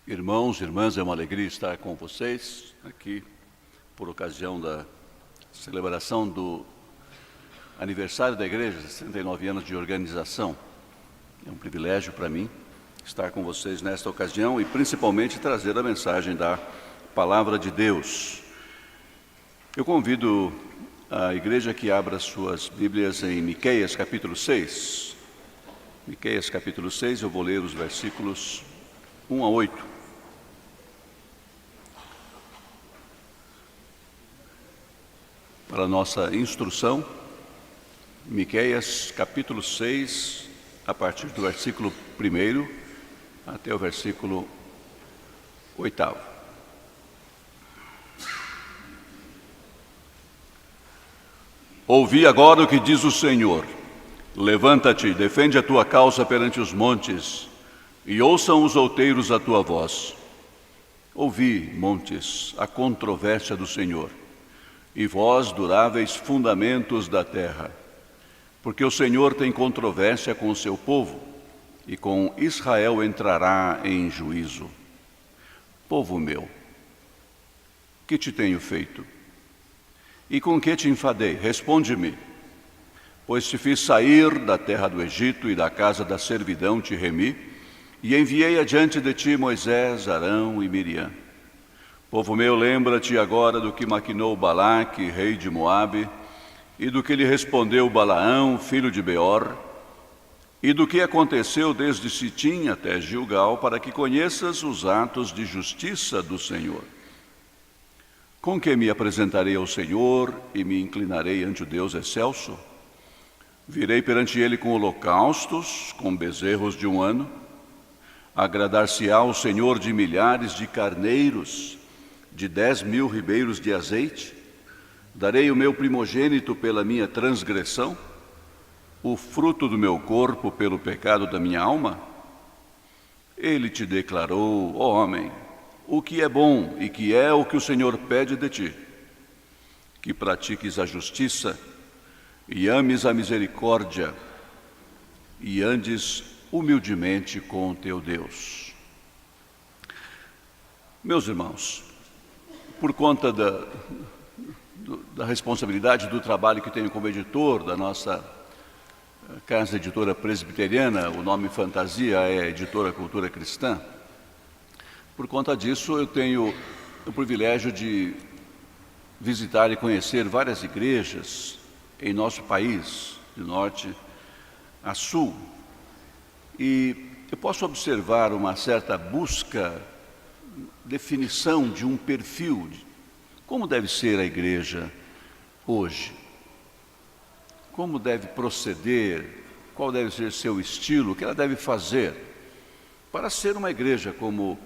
Irmãos e irmãs, é uma alegria estar com vocês aqui por ocasião da celebração do aniversário da igreja, 69 anos de organização. É um privilégio para mim estar com vocês nesta ocasião e principalmente trazer a mensagem da Palavra de Deus. Eu convido a igreja que abra suas Bíblias em Miqueias capítulo 6. Miqueias capítulo 6, eu vou ler os versículos 1 a 8. Para a nossa instrução, Miqueias capítulo 6, a partir do versículo 1 até o versículo 8. Ouvi agora o que diz o Senhor: levanta-te, defende a tua causa perante os montes, e ouçam os outeiros a tua voz. Ouvi, montes, a controvérsia do Senhor, e vós, duráveis fundamentos da terra, porque o Senhor tem controvérsia com o seu povo, e com Israel entrará em juízo. Povo meu, que te tenho feito? E com que te enfadei? Responde-me. Pois te fiz sair da terra do Egito e da casa da servidão te remi, e enviei adiante de ti Moisés, Arão e Miriam. Povo meu, lembra-te agora do que maquinou Balaque, rei de Moabe, e do que lhe respondeu Balaão, filho de Beor, e do que aconteceu desde Sitim até Gilgal, para que conheças os atos de justiça do Senhor. Com que me apresentarei ao Senhor e me inclinarei ante o Deus excelso? Virei perante ele com holocaustos, com bezerros de um ano. Agradar-se-á o Senhor de milhares de carneiros, de 10.000 ribeiros de azeite? Darei o meu primogênito pela minha transgressão, o fruto do meu corpo pelo pecado da minha alma? Ele te declarou, ó homem, o que é bom e que é o que o Senhor pede de ti: que pratiques a justiça e ames a misericórdia e andes humildemente com o teu Deus. Meus irmãos, por conta da responsabilidade do trabalho que tenho como editor da nossa casa editora presbiteriana, o nome fantasia é Editora Cultura Cristã. Por conta disso, eu tenho o privilégio de visitar e conhecer várias igrejas em nosso país, de norte a sul. E eu posso observar uma certa busca, definição de um perfil de como deve ser a igreja hoje, como deve proceder, qual deve ser seu estilo, o que ela deve fazer para ser uma igreja como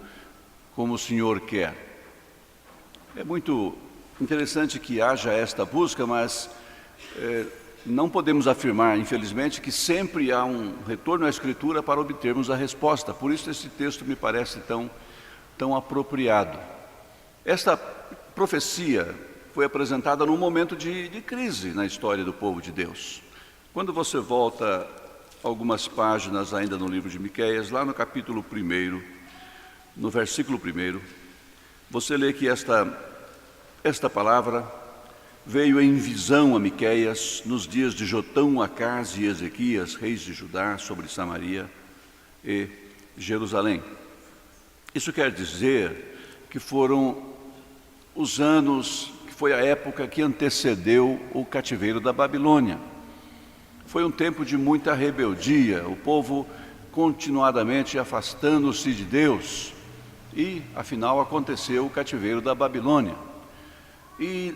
o Senhor quer. É muito interessante que haja esta busca, mas não podemos afirmar, infelizmente, que sempre há um retorno à Escritura para obtermos a resposta. Por isso esse texto me parece tão apropriado. Esta profecia foi apresentada num momento de crise na história do povo de Deus. Quando você volta algumas páginas ainda no livro de Miqueias, lá no capítulo 1, no versículo 1, você lê que esta palavra veio em visão a Miqueias nos dias de Jotão, Acás e Ezequias, reis de Judá, sobre Samaria e Jerusalém. Isso quer dizer que foram os anos, que foi a época que antecedeu o cativeiro da Babilônia. Foi um tempo de muita rebeldia, o povo continuadamente afastando-se de Deus, e afinal aconteceu o cativeiro da Babilônia. E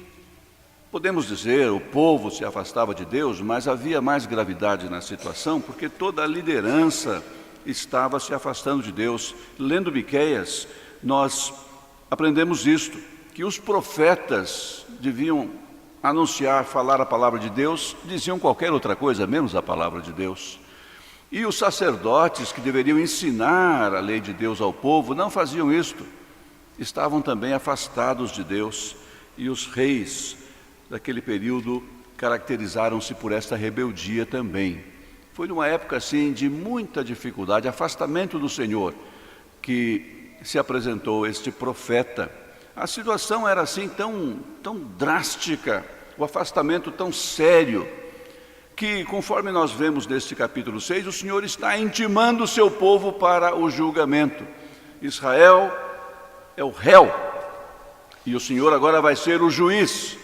podemos dizer, o povo se afastava de Deus, mas havia mais gravidade na situação, porque toda a liderança estava se afastando de Deus. Lendo Miqueias, nós aprendemos isto, que os profetas deviam anunciar, falar a palavra de Deus, diziam qualquer outra coisa, menos a palavra de Deus. E os sacerdotes, que deveriam ensinar a lei de Deus ao povo, não faziam isto. Estavam também afastados de Deus. E os reis daquele período caracterizaram-se por esta rebeldia também. Foi numa época assim de muita dificuldade, afastamento do Senhor, que se apresentou este profeta. A situação era assim tão drástica, o afastamento tão sério, que conforme nós vemos neste capítulo 6, o Senhor está intimando o seu povo para o julgamento. Israel é o réu, e o Senhor agora vai ser o juiz,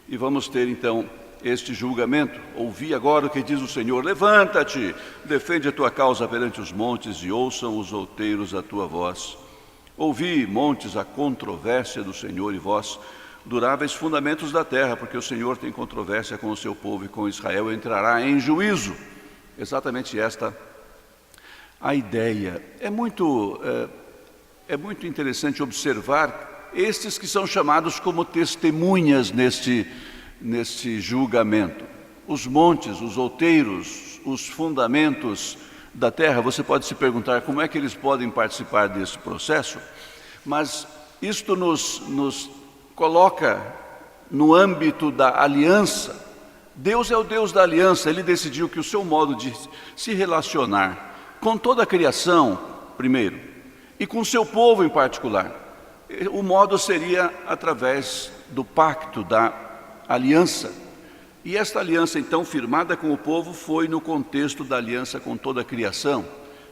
e vamos ter então este julgamento. Ouvi agora o que diz o Senhor: levanta-te, defende a tua causa perante os montes, e ouçam os outeiros a tua voz. Ouvi, montes, a controvérsia do Senhor, e vós, duráveis fundamentos da terra, porque o Senhor tem controvérsia com o seu povo, e com Israel entrará em juízo. Exatamente esta a ideia. É muito interessante observar estes que são chamados como testemunhas neste julgamento. Os montes, os outeiros, os fundamentos da terra. Você pode se perguntar como é que eles podem participar desse processo, mas isto nos coloca no âmbito da aliança. Deus é o Deus da aliança. Ele decidiu que o seu modo de se relacionar com toda a criação, primeiro, e com o seu povo em particular, o modo seria através do pacto, da aliança. E esta aliança, então, firmada com o povo, foi no contexto da aliança com toda a criação.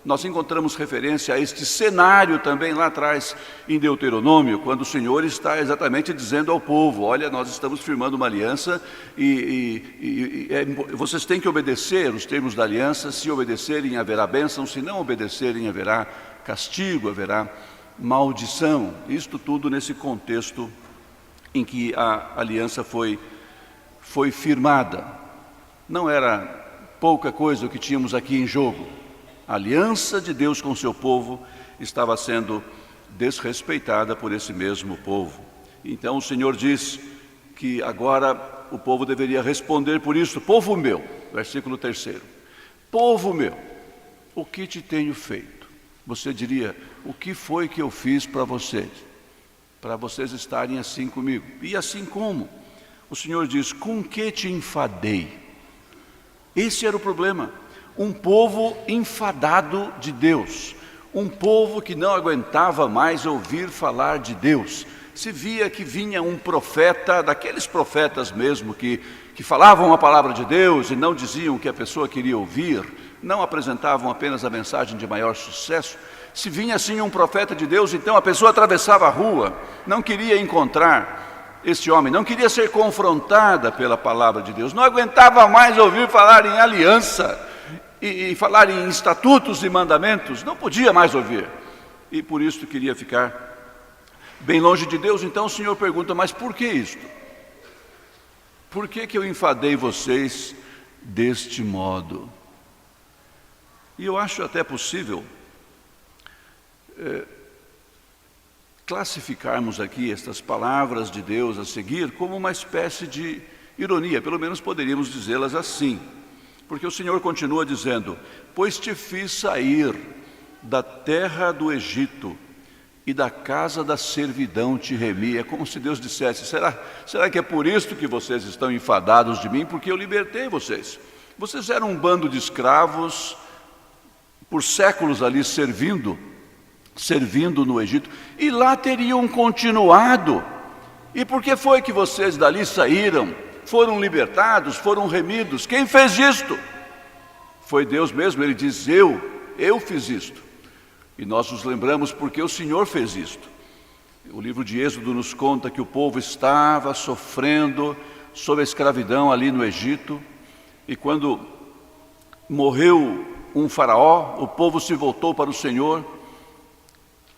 Nós encontramos referência a este cenário também lá atrás em Deuteronômio, quando o Senhor está exatamente dizendo ao povo: olha, nós estamos firmando uma aliança e vocês têm que obedecer os termos da aliança. Se obedecerem, haverá bênção; se não obedecerem, haverá castigo, haverá maldição. Isto tudo nesse contexto em que a aliança foi firmada. Não era pouca coisa o que tínhamos aqui em jogo. A aliança de Deus com o seu povo estava sendo desrespeitada por esse mesmo povo. Então o Senhor diz que agora o povo deveria responder por isso: povo meu, versículo 3, povo meu, o que te tenho feito? Você diria: o que foi que eu fiz para vocês estarem assim comigo? E assim como? O Senhor diz: com que te enfadei? Esse era o problema. Um povo enfadado de Deus, um povo que não aguentava mais ouvir falar de Deus. Se via que vinha um profeta, daqueles profetas mesmo que falavam a palavra de Deus e não diziam o que a pessoa queria ouvir, não apresentavam apenas a mensagem de maior sucesso. Se vinha assim um profeta de Deus, então a pessoa atravessava a rua, não queria encontrar esse homem, não queria ser confrontada pela palavra de Deus, não aguentava mais ouvir falar em aliança e falar em estatutos e mandamentos, não podia mais ouvir, e por isso queria ficar bem longe de Deus. Então o Senhor pergunta: mas por que isto? Por que eu enfadei vocês deste modo? E eu acho até possível classificarmos aqui estas palavras de Deus a seguir como uma espécie de ironia, pelo menos poderíamos dizê-las assim, porque o Senhor continua dizendo: pois te fiz sair da terra do Egito e da casa da servidão te remi. É como se Deus dissesse: será que é por isso que vocês estão enfadados de mim? Porque eu libertei vocês. Vocês eram um bando de escravos por séculos ali servindo no Egito, e lá teriam continuado. E por que foi que vocês dali saíram, foram libertados, foram remidos? Quem fez isto? Foi Deus mesmo. Ele diz: eu fiz isto. E nós nos lembramos porque o Senhor fez isto. O livro de Êxodo nos conta que o povo estava sofrendo sob a escravidão ali no Egito, e quando morreu um faraó, o povo se voltou para o Senhor,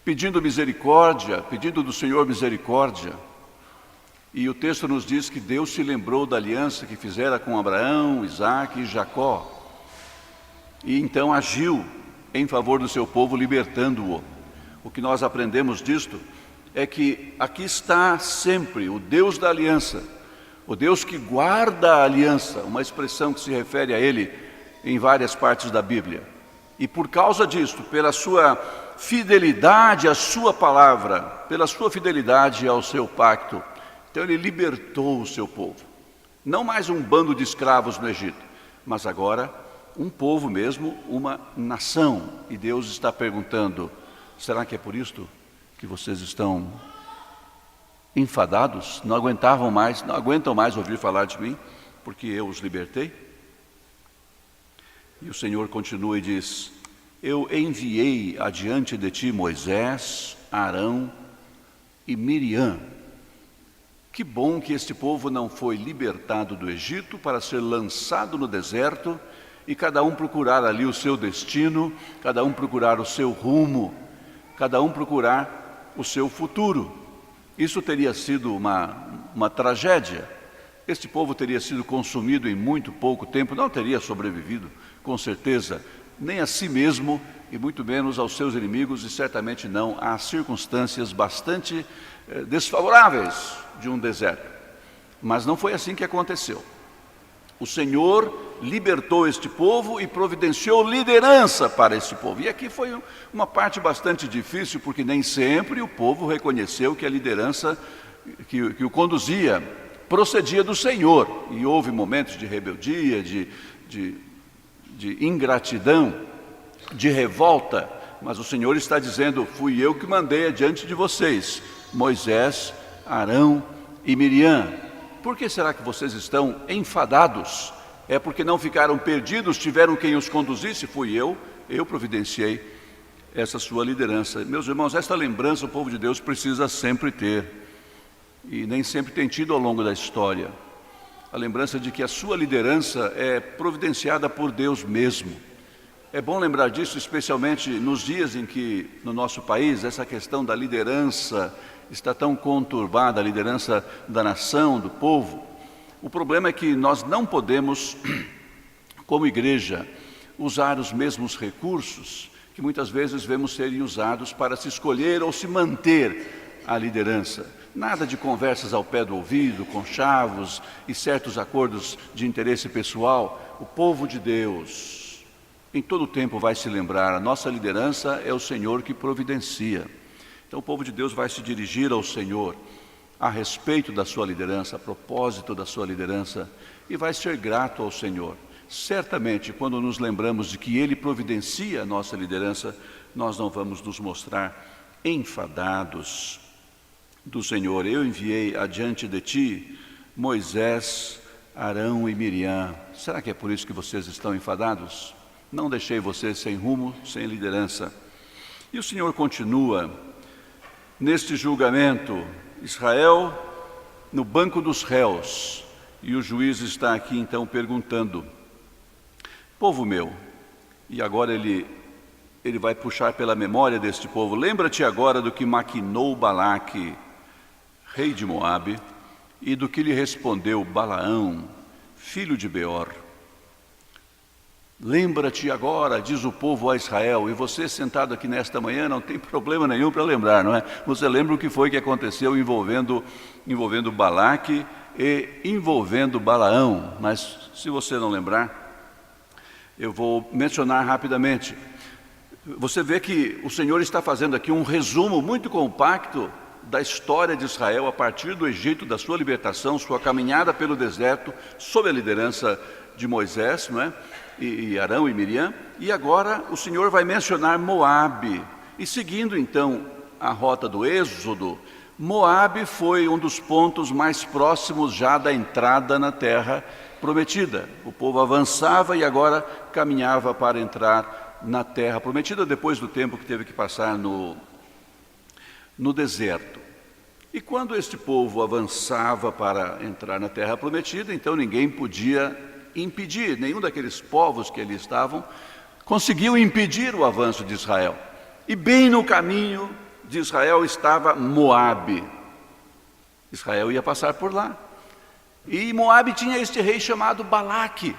pedindo misericórdia, pedindo do Senhor misericórdia. E o texto nos diz que Deus se lembrou da aliança que fizera com Abraão, Isaque e Jacó, e então agiu em favor do seu povo, libertando-o. O que nós aprendemos disto é que aqui está sempre o Deus da aliança, o Deus que guarda a aliança, uma expressão que se refere a Ele em várias partes da Bíblia. E por causa disto, pela sua fidelidade à sua palavra, pela sua fidelidade ao seu pacto, então Ele libertou o seu povo. Não mais um bando de escravos no Egito, mas agora um povo mesmo, uma nação. E Deus está perguntando: Será que é por isto que vocês estão enfadados? Não aguentam mais ouvir falar de mim, porque eu os libertei? E o Senhor continua e diz: eu enviei adiante de ti Moisés, Arão e Miriam. Que bom que este povo não foi libertado do Egito para ser lançado no deserto e cada um procurar ali o seu destino, cada um procurar o seu rumo, cada um procurar o seu futuro. Isso teria sido uma tragédia. Este povo teria sido consumido em muito pouco tempo, não teria sobrevivido, com certeza, nem a si mesmo e muito menos aos seus inimigos, e certamente não às circunstâncias bastante desfavoráveis de um deserto. Mas não foi assim que aconteceu. O Senhor libertou este povo e providenciou liderança para este povo. E aqui foi uma parte bastante difícil, porque nem sempre o povo reconheceu que a liderança que o conduzia procedia do Senhor. E houve momentos de rebeldia, de ingratidão, de revolta. Mas o Senhor está dizendo: fui eu que mandei adiante de vocês Moisés, Arão e Miriam. Por que será que vocês estão enfadados? É porque não ficaram perdidos, tiveram quem os conduzisse? Fui eu providenciei essa sua liderança. Meus irmãos, esta lembrança o povo de Deus precisa sempre ter, e nem sempre tem tido ao longo da história. A lembrança de que a sua liderança é providenciada por Deus mesmo. É bom lembrar disso, especialmente nos dias em que, no nosso país, essa questão da liderança está tão conturbada, a liderança da nação, do povo. O problema é que nós não podemos, como igreja, usar os mesmos recursos que muitas vezes vemos serem usados para se escolher ou se manter a liderança. Nada de conversas ao pé do ouvido, conchavos e certos acordos de interesse pessoal. O povo de Deus, em todo tempo, vai se lembrar: a nossa liderança é o Senhor que providencia. Então o povo de Deus vai se dirigir ao Senhor a respeito da sua liderança, a propósito da sua liderança, e vai ser grato ao Senhor. Certamente, quando nos lembramos de que Ele providencia a nossa liderança, nós não vamos nos mostrar enfadados do Senhor. Eu enviei adiante de ti Moisés, Arão e Miriam. Será que é por isso que vocês estão enfadados? Não deixei vocês sem rumo, sem liderança. E o Senhor continua neste julgamento: Israel no banco dos réus. E o juiz está aqui então perguntando: povo meu, e agora ele vai puxar pela memória deste povo: lembra-te agora do que maquinou Balaque, rei de Moabe, e do que lhe respondeu Balaão, filho de Beor. Lembra-te agora, diz o povo a Israel. E você sentado aqui nesta manhã não tem problema nenhum para lembrar, não é? Você lembra o que foi que aconteceu envolvendo Balaque e envolvendo Balaão. Mas se você não lembrar, eu vou mencionar rapidamente. Você vê que o Senhor está fazendo aqui um resumo muito compacto da história de Israel a partir do Egito, da sua libertação, sua caminhada pelo deserto, sob a liderança de Moisés, não é? E Arão e Miriam. E agora o Senhor vai mencionar Moabe. E seguindo então a rota do Êxodo, Moabe foi um dos pontos mais próximos já da entrada na terra prometida. O povo avançava e agora caminhava para entrar na terra prometida, depois do tempo que teve que passar no deserto. E quando este povo avançava para entrar na terra prometida, então ninguém podia impedir, nenhum daqueles povos que ali estavam conseguiu impedir o avanço de Israel. E bem no caminho de Israel estava Moabe. Israel ia passar por lá. E Moabe tinha este rei chamado Balaque.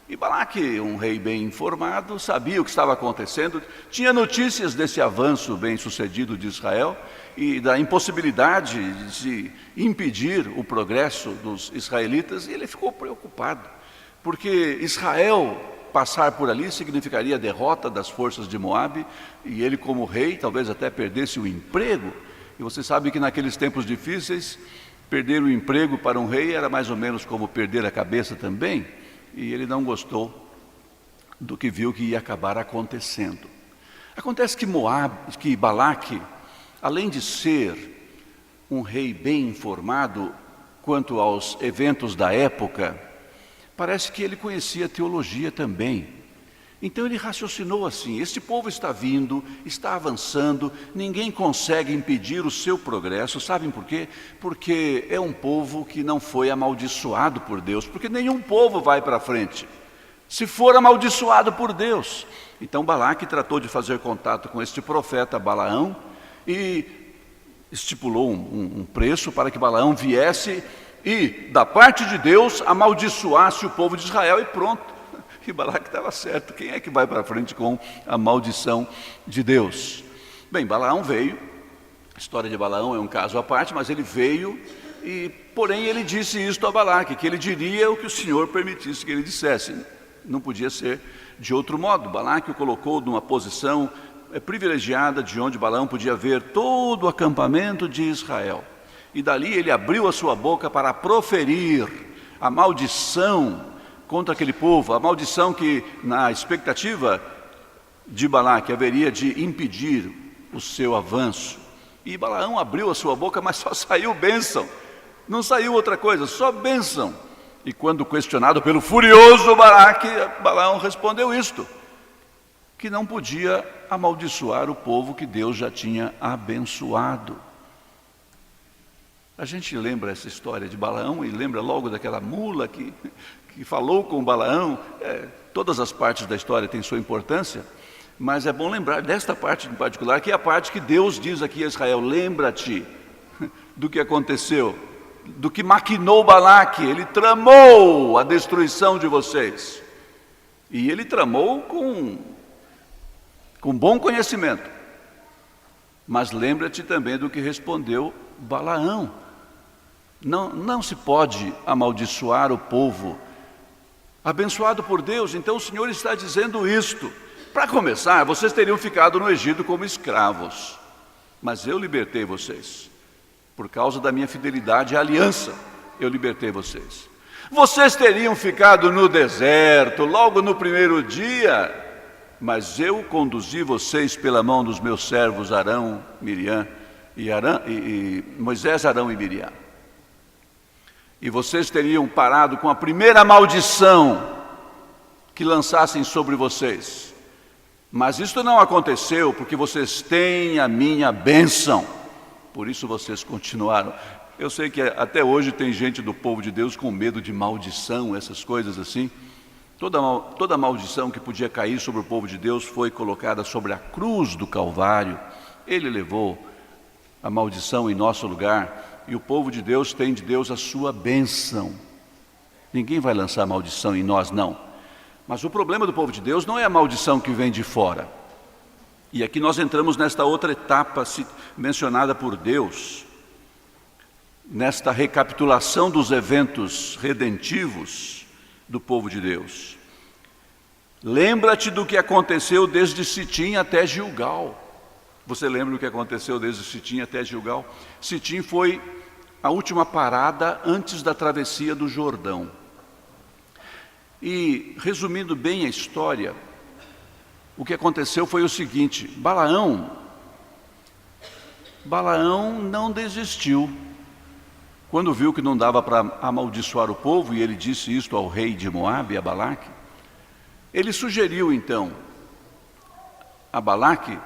E Balaque, um rei bem informado, sabia o que estava acontecendo, tinha notícias desse avanço bem sucedido de Israel e da impossibilidade de se impedir o progresso dos israelitas, e ele ficou preocupado, porque Israel passar por ali significaria a derrota das forças de Moabe, e ele como rei talvez até perdesse o emprego. E você sabe que naqueles tempos difíceis, perder o emprego para um rei era mais ou menos como perder a cabeça também. E ele não gostou do que viu que ia acabar acontecendo. Acontece que Balaque, além de ser um rei bem informado quanto aos eventos da época, parece que ele conhecia teologia também. Então ele raciocinou assim: este povo está vindo, está avançando, ninguém consegue impedir o seu progresso. Sabem por quê? Porque é um povo que não foi amaldiçoado por Deus, porque nenhum povo vai para frente se for amaldiçoado por Deus. Então Balaque tratou de fazer contato com este profeta Balaão e estipulou um preço para que Balaão viesse e, da parte de Deus, amaldiçoasse o povo de Israel, e pronto. E Balaque estava certo. Quem é que vai para frente com a maldição de Deus? Bem, Balaão veio. A história de Balaão é um caso à parte, mas ele veio e, porém, ele disse isto a Balaque, que ele diria o que o Senhor permitisse que ele dissesse. Não podia ser de outro modo. Balaque o colocou numa posição privilegiada, de onde Balaão podia ver todo o acampamento de Israel. E dali ele abriu a sua boca para proferir a maldição contra aquele povo, a maldição que, na expectativa de Balaque, haveria de impedir o seu avanço. E Balaão abriu a sua boca, mas só saiu bênção, não saiu outra coisa, só bênção. E quando questionado pelo furioso Balaão respondeu isto, que não podia amaldiçoar o povo que Deus já tinha abençoado. A gente lembra essa história de Balaão e lembra logo daquela mula que falou com Balaão. Todas as partes da história têm sua importância, mas é bom lembrar desta parte em particular, que é a parte que Deus diz aqui a Israel: lembra-te do que aconteceu, do que maquinou Balaque. Ele tramou a destruição de vocês, e ele tramou com bom conhecimento. Mas lembra-te também do que respondeu Balaão. Não se pode amaldiçoar o povo abençoado por Deus. Então o Senhor está dizendo isto: para começar, vocês teriam ficado no Egito como escravos, mas eu libertei vocês, por causa da minha fidelidade à aliança, eu libertei vocês. Vocês teriam ficado no deserto logo no primeiro dia, mas eu conduzi vocês pela mão dos meus servos Arão, Miriam, Moisés, Arão e Miriam. E vocês teriam parado com a primeira maldição que lançassem sobre vocês. Mas isso não aconteceu, porque vocês têm a minha bênção. Por isso vocês continuaram. Eu sei que até hoje tem gente do povo de Deus com medo de maldição, essas coisas assim. Toda maldição que podia cair sobre o povo de Deus foi colocada sobre a cruz do Calvário. Ele levou a maldição em nosso lugar. E o povo de Deus tem de Deus a sua bênção. Ninguém vai lançar maldição em nós, não. Mas o problema do povo de Deus não é a maldição que vem de fora. E aqui nós entramos nesta outra etapa mencionada por Deus, nesta recapitulação dos eventos redentivos do povo de Deus. Lembra-te do que aconteceu desde Sitim até Gilgal. Você lembra do que aconteceu desde Sitim até Gilgal? Sitim foi a última parada antes da travessia do Jordão. E, resumindo bem a história, o que aconteceu foi o seguinte: Balaão não desistiu. Quando viu que não dava para amaldiçoar o povo, e ele disse isto ao rei de Moabe, a Balaque, ele sugeriu então a Balaque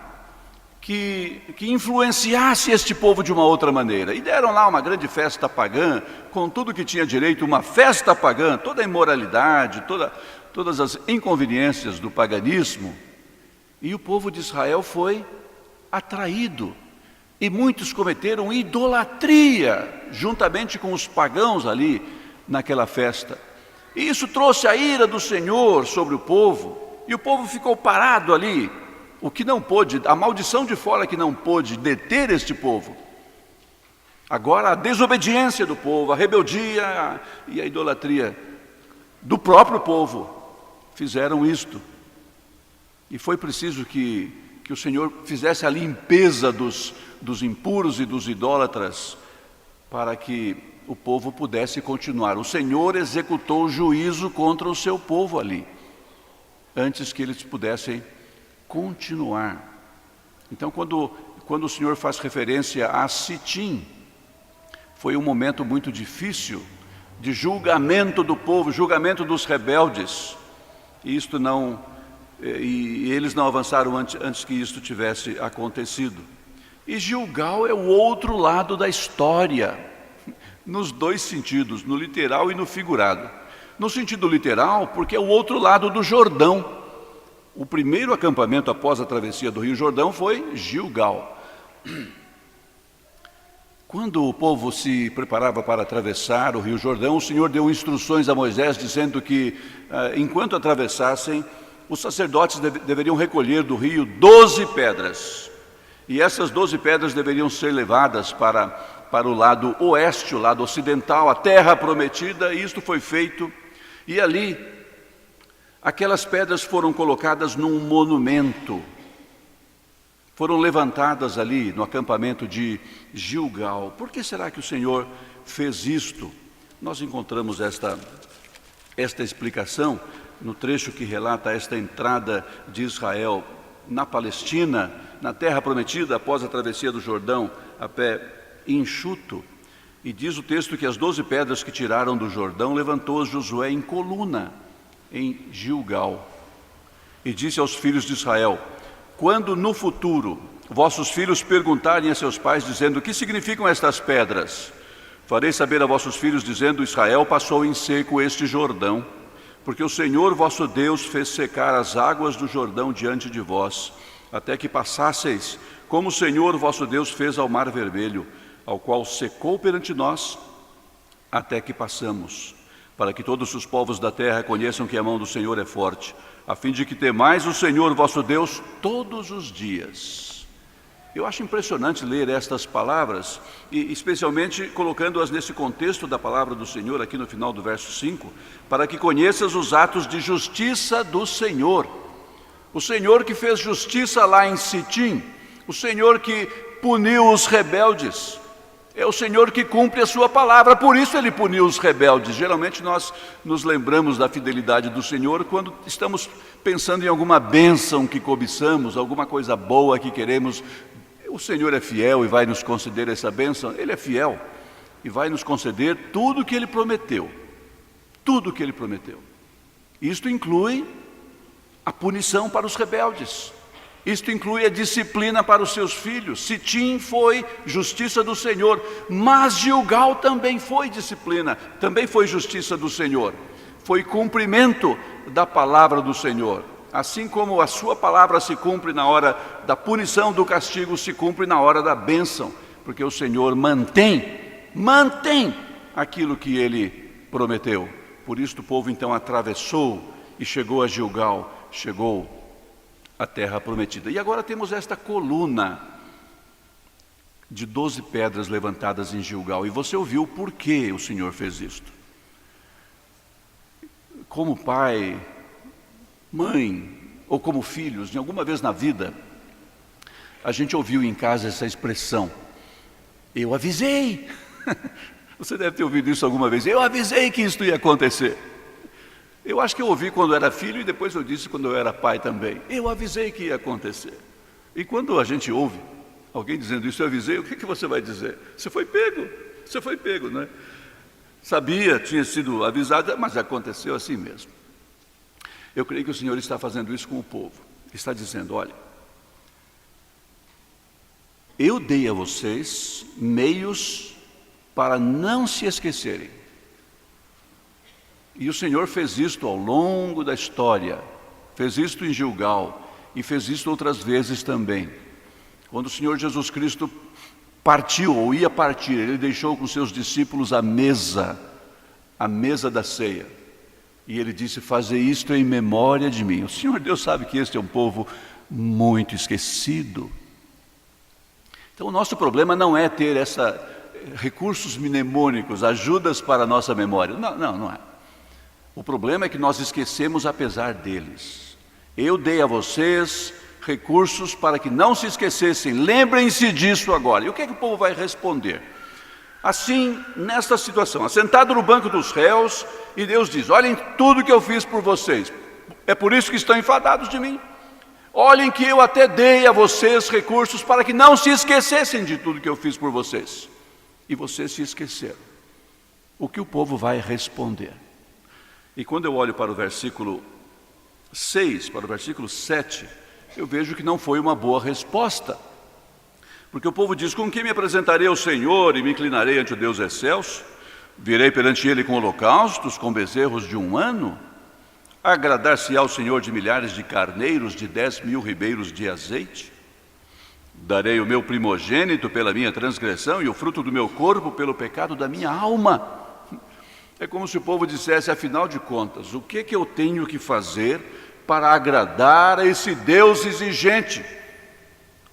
que influenciasse este povo de uma outra maneira. E deram lá uma grande festa pagã, com tudo que tinha direito, uma festa pagã, toda a imoralidade, todas as inconveniências do paganismo. E o povo de Israel foi atraído. E muitos cometeram idolatria, juntamente com os pagãos ali naquela festa. E isso trouxe a ira do Senhor sobre o povo. E o povo ficou parado ali. O que não pôde, a maldição de fora que não pôde deter este povo. Agora a desobediência do povo, a rebeldia e a idolatria do próprio povo fizeram isto. E foi preciso que o Senhor fizesse a limpeza dos impuros e dos idólatras, para que o povo pudesse continuar. O Senhor executou o juízo contra o seu povo ali, antes que eles pudessem continuar. Então, quando o Senhor faz referência a Sitim, foi um momento muito difícil de julgamento do povo, julgamento dos rebeldes. E eles não avançaram antes que isto tivesse acontecido. E Gilgal é o outro lado da história, nos dois sentidos, no literal e no figurado. No sentido literal, porque é o outro lado do Jordão. O primeiro acampamento após a travessia do Rio Jordão foi Gilgal. Quando o povo se preparava para atravessar o Rio Jordão, o Senhor deu instruções a Moisés, dizendo que, enquanto atravessassem, os sacerdotes deveriam recolher do rio 12 pedras. E essas 12 pedras deveriam ser levadas para o lado oeste, o lado ocidental, a terra prometida, e isto foi feito. E ali, aquelas pedras foram colocadas num monumento. Foram levantadas ali no acampamento de Gilgal. Por que será que o Senhor fez isto? Nós encontramos esta explicação no trecho que relata esta entrada de Israel na Palestina, na terra prometida, após a travessia do Jordão, a pé enxuto. E diz o texto que as 12 pedras que tiraram do Jordão levantou Josué em coluna, em Gilgal. E disse aos filhos de Israel: quando no futuro vossos filhos perguntarem a seus pais, dizendo: que significam estas pedras? Farei saber a vossos filhos, dizendo: Israel passou em seco este Jordão, porque o Senhor vosso Deus fez secar as águas do Jordão diante de vós, até que passasseis, como o Senhor vosso Deus fez ao Mar Vermelho, ao qual secou perante nós, até que passamos, para que todos os povos da terra conheçam que a mão do Senhor é forte, a fim de que temais o Senhor vosso Deus todos os dias. Eu acho impressionante ler estas palavras, e especialmente colocando-as nesse contexto da palavra do Senhor, aqui no final do verso 5, para que conheças os atos de justiça do Senhor. O Senhor que fez justiça lá em Sitim, o Senhor que puniu os rebeldes, é o Senhor que cumpre a sua palavra, por isso Ele puniu os rebeldes. Geralmente nós nos lembramos da fidelidade do Senhor quando estamos pensando em alguma bênção que cobiçamos, alguma coisa boa que queremos. O Senhor é fiel e vai nos conceder essa bênção. Ele é fiel e vai nos conceder tudo o que Ele prometeu. Tudo o que Ele prometeu. Isto inclui a punição para os rebeldes. Isto inclui a disciplina para os seus filhos. Sitim foi justiça do Senhor, mas Gilgal também foi disciplina, também foi justiça do Senhor. Foi cumprimento da palavra do Senhor. Assim como a sua palavra se cumpre na hora da punição, do castigo, se cumpre na hora da bênção, porque o Senhor mantém aquilo que Ele prometeu. Por isso o povo então atravessou e chegou a Gilgal, chegou à terra prometida. E agora temos esta coluna de 12 pedras levantadas em Gilgal. E você ouviu por que o Senhor fez isto. Como pai, mãe, ou como filhos, em alguma vez na vida, a gente ouviu em casa essa expressão: eu avisei. Você deve ter ouvido isso alguma vez: eu avisei que isso ia acontecer. Eu acho que eu ouvi quando era filho e depois eu disse quando eu era pai também: eu avisei que ia acontecer. E quando a gente ouve alguém dizendo isso, eu avisei, o que você vai dizer? Você foi pego, né? Sabia, tinha sido avisado, mas aconteceu assim mesmo. Eu creio que o Senhor está fazendo isso com o povo. Está dizendo: olha, eu dei a vocês meios para não se esquecerem. E o Senhor fez isto ao longo da história, fez isto em Gilgal e fez isto outras vezes também. Quando o Senhor Jesus Cristo partiu ou ia partir, Ele deixou com seus discípulos a mesa da ceia. E Ele disse: fazei isto em memória de mim. O Senhor Deus sabe que este é um povo muito esquecido. Então o nosso problema não é ter recursos mnemônicos, ajudas para a nossa memória. Não é. O problema é que nós esquecemos apesar deles. Eu dei a vocês recursos para que não se esquecessem. Lembrem-se disso agora. E o que é que o povo vai responder? Assim, nesta situação, assentado no banco dos réus, e Deus diz: olhem tudo que eu fiz por vocês. É por isso que estão enfadados de mim. Olhem que eu até dei a vocês recursos para que não se esquecessem de tudo que eu fiz por vocês. E vocês se esqueceram. O que o povo vai responder? E quando eu olho para o versículo 6, para o versículo 7, eu vejo que não foi uma boa resposta. Porque o povo diz: com que me apresentarei ao Senhor e me inclinarei ante o Deus excelso? Virei perante Ele com holocaustos, com bezerros de 1 ano? Agradar-se ao Senhor de milhares de carneiros, de 10.000 ribeiros de azeite? Darei o meu primogênito pela minha transgressão e o fruto do meu corpo pelo pecado da minha alma. É como se o povo dissesse: afinal de contas, o que eu tenho que fazer para agradar a esse Deus exigente?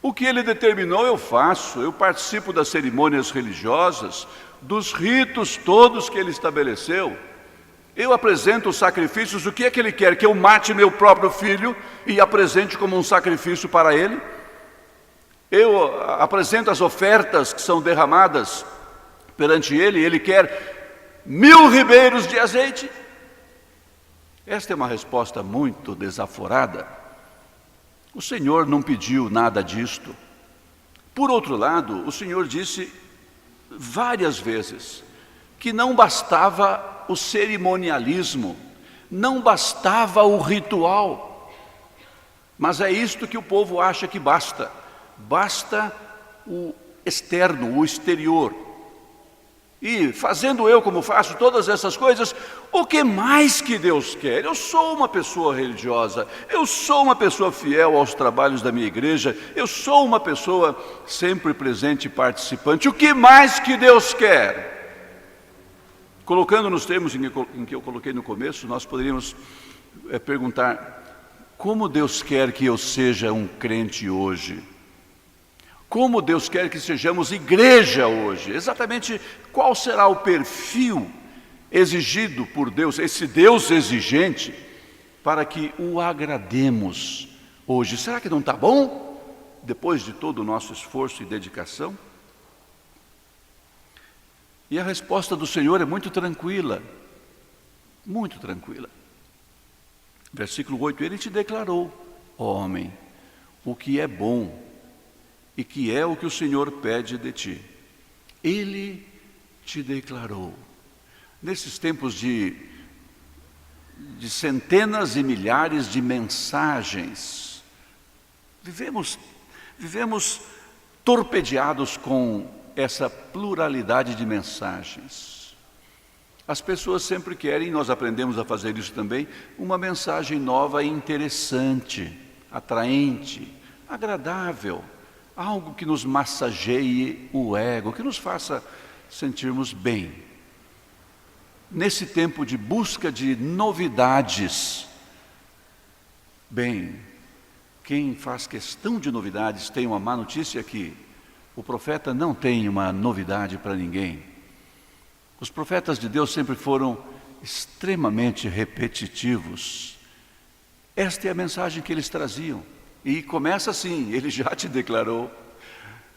O que Ele determinou eu faço, eu participo das cerimônias religiosas, dos ritos todos que Ele estabeleceu. Eu apresento os sacrifícios. O que é que Ele quer? Que eu mate meu próprio filho e apresente como um sacrifício para Ele? Eu apresento as ofertas que são derramadas perante Ele. Ele quer 1.000 ribeiros de azeite? Esta é uma resposta muito desaforada. O Senhor não pediu nada disto. Por outro lado, o Senhor disse várias vezes que não bastava o cerimonialismo, não bastava o ritual. Mas é isto que o povo acha que basta. Basta o externo, o exterior. E fazendo eu como faço todas essas coisas, o que mais que Deus quer? Eu sou uma pessoa religiosa, eu sou uma pessoa fiel aos trabalhos da minha igreja, eu sou uma pessoa sempre presente e participante. O que mais que Deus quer? Colocando nos termos em que eu coloquei no começo, nós poderíamos perguntar: como Deus quer que eu seja um crente hoje? Como Deus quer que sejamos igreja hoje? Exatamente qual será o perfil exigido por Deus, esse Deus exigente, para que o agrademos hoje? Será que não está bom, depois de todo o nosso esforço e dedicação? E a resposta do Senhor é muito tranquila, muito tranquila. Versículo 8: Ele te declarou, ó homem, o que é bom e que é o que o Senhor pede de ti. Ele te declarou. Nesses tempos de centenas e milhares de mensagens, vivemos torpedeados com essa pluralidade de mensagens. As pessoas sempre querem, nós aprendemos a fazer isso também, uma mensagem nova e interessante, atraente, agradável, algo que nos massageie o ego, que nos faça sentirmos bem. Nesse tempo de busca de novidades, bem, quem faz questão de novidades tem uma má notícia aqui. O profeta não tem uma novidade para ninguém. Os profetas de Deus sempre foram extremamente repetitivos. Esta é a mensagem que eles traziam. E começa assim: Ele já te declarou.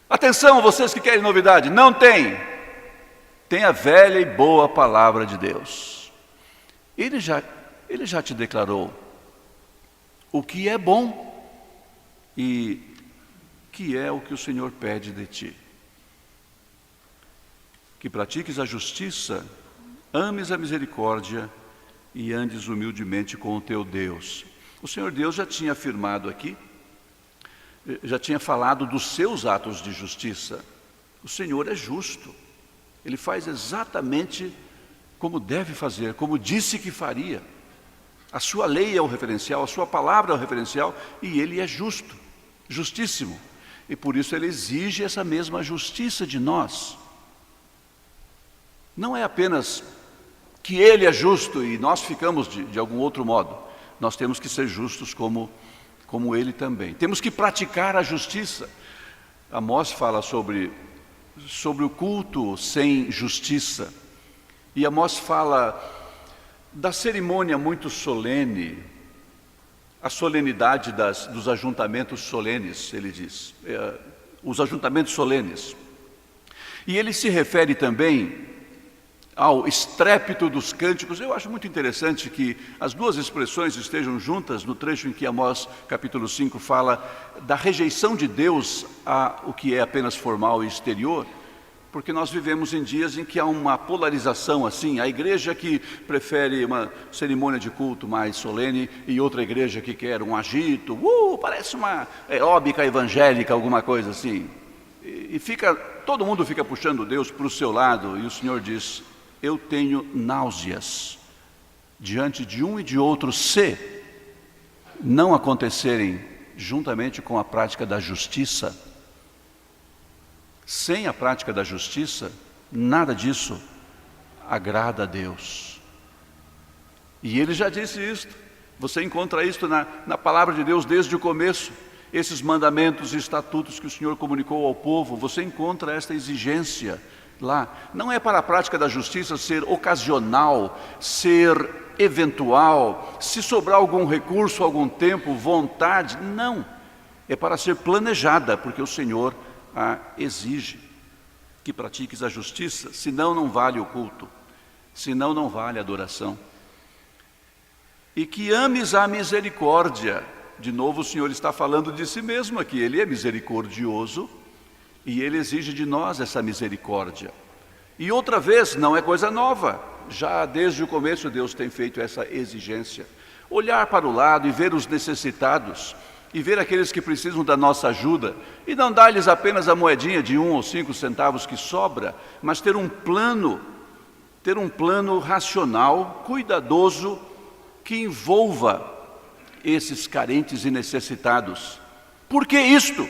Atenção, vocês que querem novidade, não tem. Tem a velha e boa palavra de Deus. Ele já te declarou o que é bom e que é o que o Senhor pede de ti. Que pratiques a justiça, ames a misericórdia e andes humildemente com o teu Deus. O Senhor Deus já tinha afirmado aqui, já tinha falado dos seus atos de justiça. O Senhor é justo. Ele faz exatamente como deve fazer, como disse que faria. A sua lei é o referencial, a sua palavra é o referencial, e Ele é justo, justíssimo. E por isso Ele exige essa mesma justiça de nós. Não é apenas que Ele é justo e nós ficamos de algum outro modo. Nós temos que ser justos como Ele também. Temos que praticar a justiça. Amós fala sobre o culto sem justiça. E Amós fala da cerimônia muito solene, a solenidade dos ajuntamentos solenes, ele diz, os ajuntamentos solenes. E ele se refere também ao estrépito dos cânticos. Eu acho muito interessante que as duas expressões estejam juntas no trecho em que Amós, capítulo 5, fala da rejeição de Deus a o que é apenas formal e exterior, porque nós vivemos em dias em que há uma polarização assim, a igreja que prefere uma cerimônia de culto mais solene e outra igreja que quer um agito, parece uma aeróbica evangélica, alguma coisa assim, e todo mundo fica puxando Deus para o seu lado, e o Senhor diz: eu tenho náuseas diante de um e de outro se não acontecerem juntamente com a prática da justiça. Sem a prática da justiça, nada disso agrada a Deus. E Ele já disse isto. Você encontra isto na palavra de Deus desde o começo. Esses mandamentos e estatutos que o Senhor comunicou ao povo, você encontra esta exigência lá. Não é para a prática da justiça ser ocasional, ser eventual, se sobrar algum recurso, algum tempo, vontade, não. É para ser planejada, porque o Senhor a exige que pratiques a justiça, senão não vale o culto, senão não vale a adoração. E que ames a misericórdia. De novo o Senhor está falando de si mesmo aqui, Ele é misericordioso e Ele exige de nós essa misericórdia. E outra vez, não é coisa nova, já desde o começo Deus tem feito essa exigência. Olhar para o lado e ver os necessitados, e ver aqueles que precisam da nossa ajuda, e não dar-lhes apenas a moedinha de 1 ou 5 centavos que sobra, mas ter um plano racional, cuidadoso, que envolva esses carentes e necessitados. Por que isto?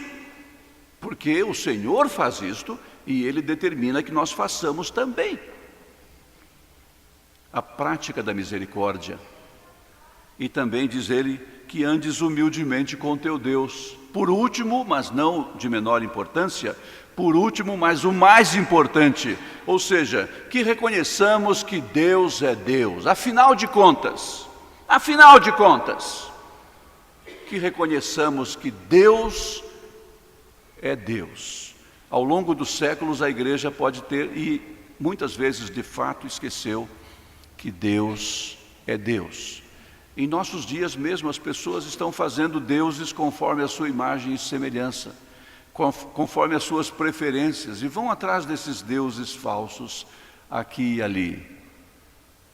Porque o Senhor faz isto e Ele determina que nós façamos também. A prática da misericórdia. E também diz Ele que andes humildemente com teu Deus. Por último, mas não de menor importância, por último, mas o mais importante, ou seja, que reconheçamos que Deus é Deus. Afinal de contas, que reconheçamos que Deus é Deus. Ao longo dos séculos a igreja pode ter, e muitas vezes de fato esqueceu, que Deus é Deus. Em nossos dias mesmo as pessoas estão fazendo deuses conforme a sua imagem e semelhança, conforme as suas preferências, e vão atrás desses deuses falsos aqui e ali.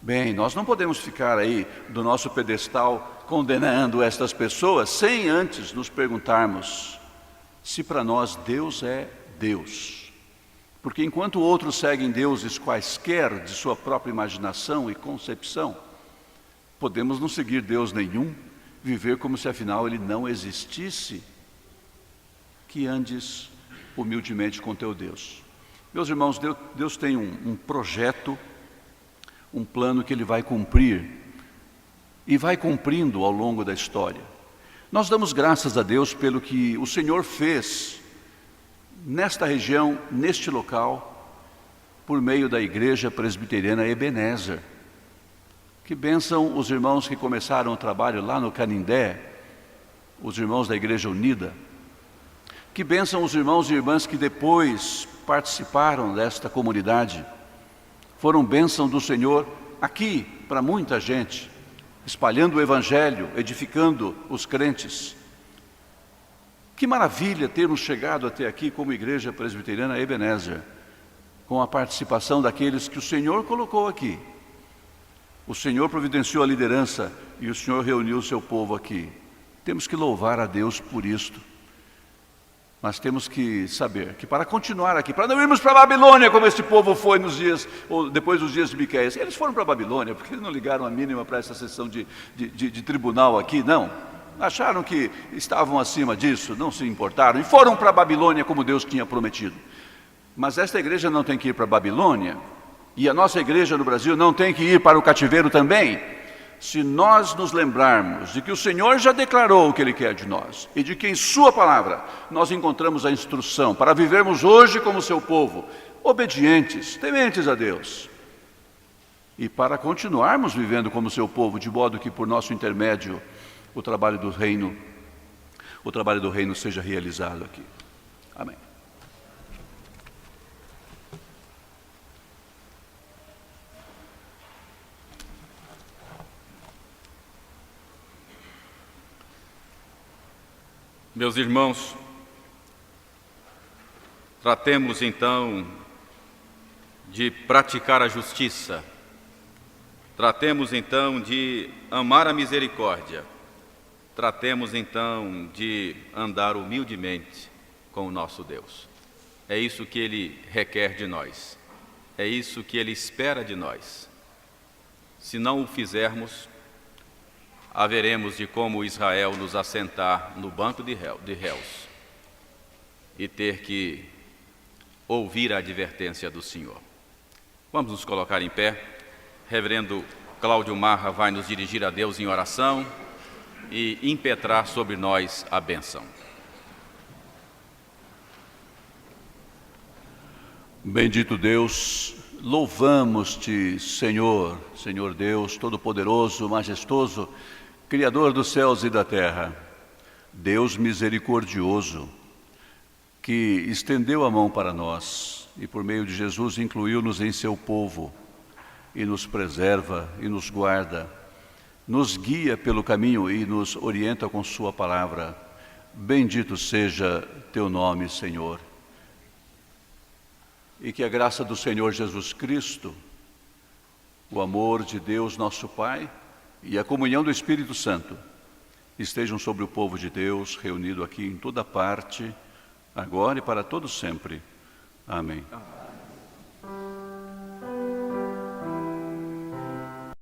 Bem, nós não podemos ficar aí do nosso pedestal condenando estas pessoas sem antes nos perguntarmos se para nós Deus é Deus. Porque enquanto outros seguem deuses quaisquer de sua própria imaginação e concepção, podemos não seguir Deus nenhum, viver como se afinal Ele não existisse. Que andes humildemente com teu Deus. Meus irmãos, Deus tem um projeto, um plano que Ele vai cumprir, e vai cumprindo ao longo da história. Nós damos graças a Deus pelo que o Senhor fez nesta região, neste local, por meio da Igreja Presbiteriana Ebenezer. Que bênção os irmãos que começaram o trabalho lá no Canindé, os irmãos da Igreja Unida. Que bênção os irmãos e irmãs que depois participaram desta comunidade. Foram bênção do Senhor aqui para muita gente, espalhando o Evangelho, edificando os crentes. Que maravilha termos chegado até aqui como Igreja Presbiteriana Ebenezer, com a participação daqueles que o Senhor colocou aqui. O Senhor providenciou a liderança e o Senhor reuniu o seu povo aqui. Temos que louvar a Deus por isto. Mas temos que saber que para continuar aqui, para não irmos para a Babilônia, como esse povo foi nos dias, ou depois dos dias de Miqueias. Eles foram para a Babilônia, porque eles não ligaram a mínima para essa sessão de tribunal aqui, não. Acharam que estavam acima disso, não se importaram, e foram para a Babilônia como Deus tinha prometido. Mas esta igreja não tem que ir para a Babilônia, e a nossa igreja no Brasil não tem que ir para o cativeiro também. Se nós nos lembrarmos de que o Senhor já declarou o que Ele quer de nós, e de que em Sua palavra nós encontramos a instrução para vivermos hoje como seu povo, obedientes, tementes a Deus, e para continuarmos vivendo como seu povo, de modo que por nosso intermédio o trabalho do reino seja realizado aqui. Amém. Meus irmãos, tratemos então de praticar a justiça, tratemos então de amar a misericórdia, tratemos então de andar humildemente com o nosso Deus. É isso que Ele requer de nós, é isso que Ele espera de nós. Se não o fizermos, haveremos de, como Israel, nos assentar no banco de réus e ter que ouvir a advertência do Senhor. Vamos nos colocar em pé. Reverendo Cláudio Marra vai nos dirigir a Deus em oração e impetrar sobre nós a bênção. Bendito Deus, louvamos-te, Senhor, Senhor Deus Todo-Poderoso, Majestoso, Criador dos céus e da terra, Deus misericordioso, que estendeu a mão para nós e por meio de Jesus incluiu-nos em seu povo e nos preserva e nos guarda, nos guia pelo caminho e nos orienta com sua palavra. Bendito seja teu nome, Senhor. E que a graça do Senhor Jesus Cristo, o amor de Deus nosso Pai e a comunhão do Espírito Santo estejam sobre o povo de Deus reunido aqui em toda parte, agora e para todo sempre. Amém.